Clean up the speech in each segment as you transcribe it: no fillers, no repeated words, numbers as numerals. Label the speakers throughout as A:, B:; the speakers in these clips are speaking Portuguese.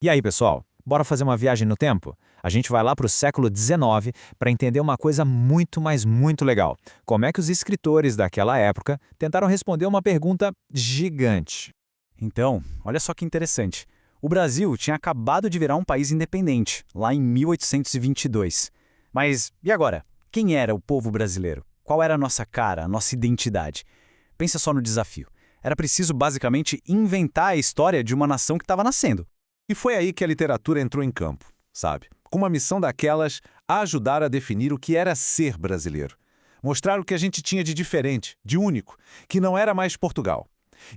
A: E aí, pessoal, bora fazer uma viagem no tempo? A gente vai lá para o século XIX para entender uma coisa muito, mas muito legal. Como é que os escritores daquela época tentaram responder uma pergunta gigante?
B: Então, olha só que interessante. O Brasil tinha acabado de virar um país independente, lá em 1822. Mas e agora? Quem era o povo brasileiro? Qual era a nossa cara, a nossa identidade? Pensa só no desafio. Era preciso basicamente inventar a história de uma nação que estava nascendo.
C: E foi aí que a literatura entrou em campo, sabe? Com uma missão daquelas, a ajudar a definir o que era ser brasileiro. Mostrar o que a gente tinha de diferente, de único, que não era mais Portugal.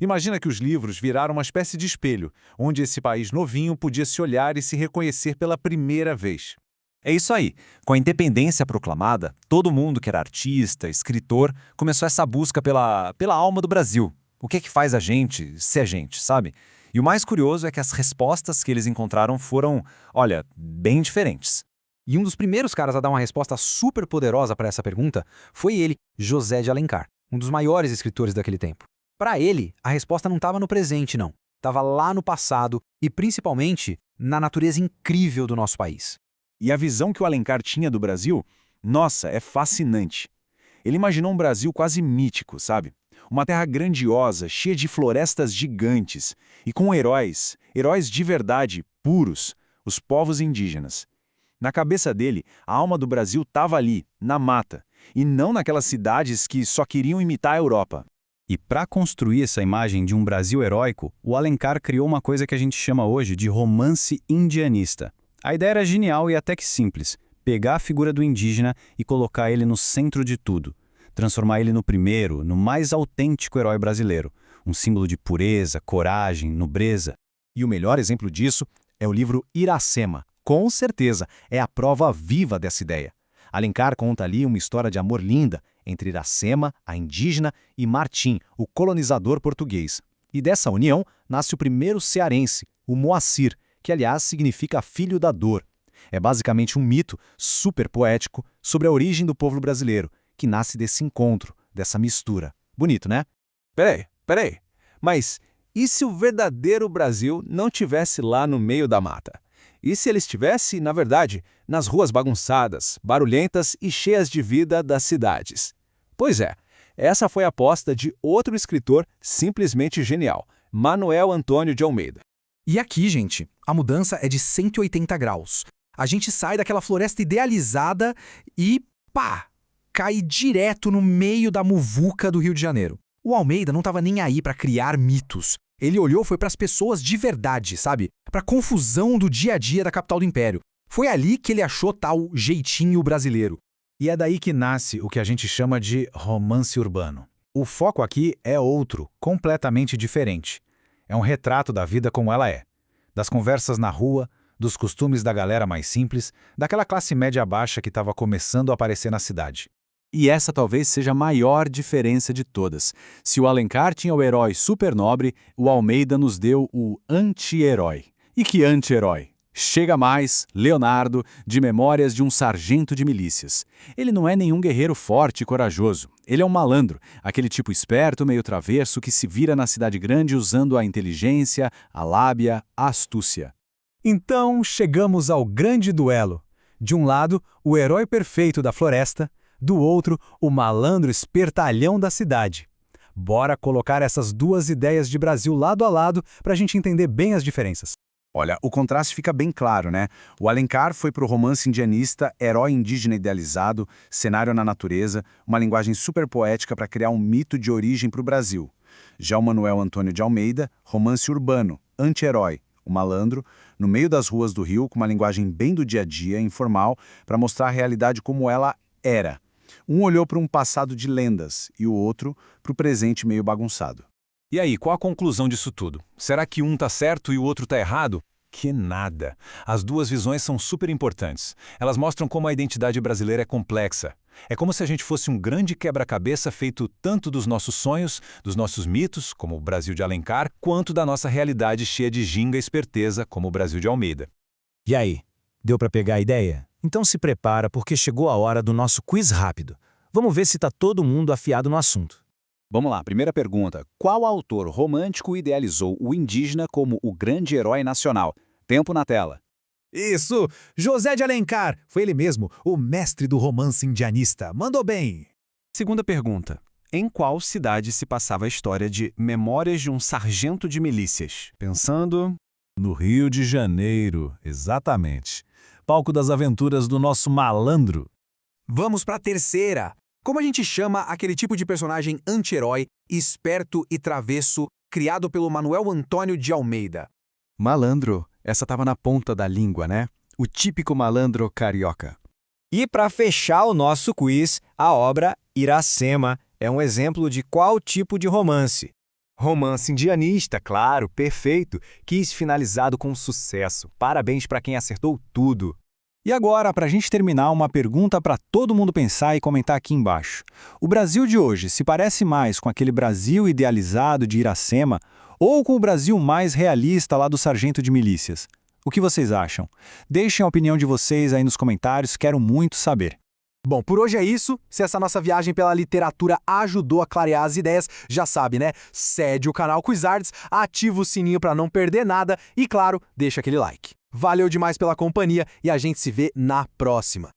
C: Imagina que os livros viraram uma espécie de espelho, onde esse país novinho podia se olhar e se reconhecer pela primeira vez.
D: É isso aí. Com a independência proclamada, todo mundo que era artista, escritor, começou essa busca pela alma do Brasil. O que é que faz a gente ser a gente, sabe? E o mais curioso é que as respostas que eles encontraram foram, olha, bem diferentes.
E: E um dos primeiros caras a dar uma resposta super poderosa para essa pergunta foi ele, José de Alencar, um dos maiores escritores daquele tempo. Para ele, a resposta não estava no presente, não. Estava lá no passado e, principalmente, na natureza incrível do nosso país.
C: E a visão que o Alencar tinha do Brasil, nossa, é fascinante. Ele imaginou um Brasil quase mítico, sabe? Uma terra grandiosa, cheia de florestas gigantes e com heróis de verdade, puros, os povos indígenas. Na cabeça dele, a alma do Brasil estava ali, na mata, e não naquelas cidades que só queriam imitar a Europa.
B: E para construir essa imagem de um Brasil heróico, o Alencar criou uma coisa que a gente chama hoje de romance indianista. A ideia era genial e até que simples: pegar a figura do indígena e colocar ele no centro de tudo. Transformar ele no primeiro, no mais autêntico herói brasileiro. Um símbolo de pureza, coragem, nobreza.
F: E o melhor exemplo disso é o livro Iracema. Com certeza, é a prova viva dessa ideia. Alencar conta ali uma história de amor linda entre Iracema, a indígena, e Martim, o colonizador português. E dessa união nasce o primeiro cearense, o Moacir, que aliás significa filho da dor. É basicamente um mito super poético sobre a origem do povo brasileiro, que nasce desse encontro, dessa mistura. Bonito, né?
G: Peraí. Mas e se o verdadeiro Brasil não tivesse lá no meio da mata? E se ele estivesse, na verdade, nas ruas bagunçadas, barulhentas e cheias de vida das cidades? Pois é, essa foi a aposta de outro escritor simplesmente genial, Manuel Antônio de Almeida.
E: E aqui, gente, a mudança é de 180 graus. A gente sai daquela floresta idealizada e, pá, cai direto no meio da muvuca do Rio de Janeiro. O Almeida não estava nem aí para criar mitos. Ele olhou foi para as pessoas de verdade, sabe? Para a confusão do dia a dia da capital do Império. Foi ali que ele achou tal jeitinho brasileiro.
F: E é daí que nasce o que a gente chama de romance urbano. O foco aqui é outro, completamente diferente. É um retrato da vida como ela é. Das conversas na rua, dos costumes da galera mais simples, daquela classe média baixa que estava começando a aparecer na cidade.
D: E essa talvez seja a maior diferença de todas. Se o Alencar tinha o herói super nobre, o Almeida nos deu o anti-herói. E que anti-herói? Chega mais, Leonardo, de Memórias de um Sargento de Milícias. Ele não é nenhum guerreiro forte e corajoso. Ele é um malandro, aquele tipo esperto, meio travesso, que se vira na cidade grande usando a inteligência, a lábia, a astúcia.
E: Então, chegamos ao grande duelo. De um lado, o herói perfeito da floresta, do outro, o malandro espertalhão da cidade. Bora colocar essas duas ideias de Brasil lado a lado para a gente entender bem as diferenças.
C: Olha, o contraste fica bem claro, né? O Alencar foi para o romance indianista, herói indígena idealizado, cenário na natureza, uma linguagem super poética para criar um mito de origem para o Brasil. Já o Manuel Antônio de Almeida, romance urbano, anti-herói, o malandro, no meio das ruas do Rio, com uma linguagem bem do dia a dia, informal, para mostrar a realidade como ela era. Um olhou para um passado de lendas e o outro para o presente meio bagunçado.
A: E aí, qual a conclusão disso tudo? Será que um tá certo e o outro tá errado? Que nada! As duas visões são super importantes. Elas mostram como a identidade brasileira é complexa. É como se a gente fosse um grande quebra-cabeça feito tanto dos nossos sonhos, dos nossos mitos, como o Brasil de Alencar, quanto da nossa realidade cheia de ginga e esperteza, como o Brasil de Almeida.
F: E aí, deu para pegar a ideia? Então se prepara porque chegou a hora do nosso quiz rápido. Vamos ver se está todo mundo afiado no assunto.
C: Vamos lá, primeira pergunta. Qual autor romântico idealizou o indígena como o grande herói nacional?
D: Tempo na tela.
H: Isso! José de Alencar! Foi ele mesmo, o mestre do romance indianista. Mandou bem!
B: Segunda pergunta. Em qual cidade se passava a história de Memórias de um Sargento de Milícias? Pensando...
I: No Rio de Janeiro, exatamente. Palco das aventuras do nosso malandro.
E: Vamos para a terceira. Como a gente chama aquele tipo de personagem anti-herói, esperto e travesso, criado pelo Manuel Antônio de Almeida?
B: Malandro. Essa tava na ponta da língua, né? O típico malandro carioca.
J: E para fechar o nosso quiz, a obra Iracema é um exemplo de qual tipo de romance? Romance indianista, claro, perfeito. Quis finalizado com sucesso. Parabéns para quem acertou tudo.
B: E agora, para a gente terminar, uma pergunta para todo mundo pensar e comentar aqui embaixo. O Brasil de hoje se parece mais com aquele Brasil idealizado de Iracema ou com o Brasil mais realista lá do Sargento de Milícias? O que vocês acham? Deixem a opinião de vocês aí nos comentários, quero muito saber.
E: Bom, por hoje é isso. Se essa nossa viagem pela literatura ajudou a clarear as ideias, já sabe, né? Segue o canal Quizards, ativa o sininho para não perder nada e, claro, deixa aquele like. Valeu demais pela companhia e a gente se vê na próxima.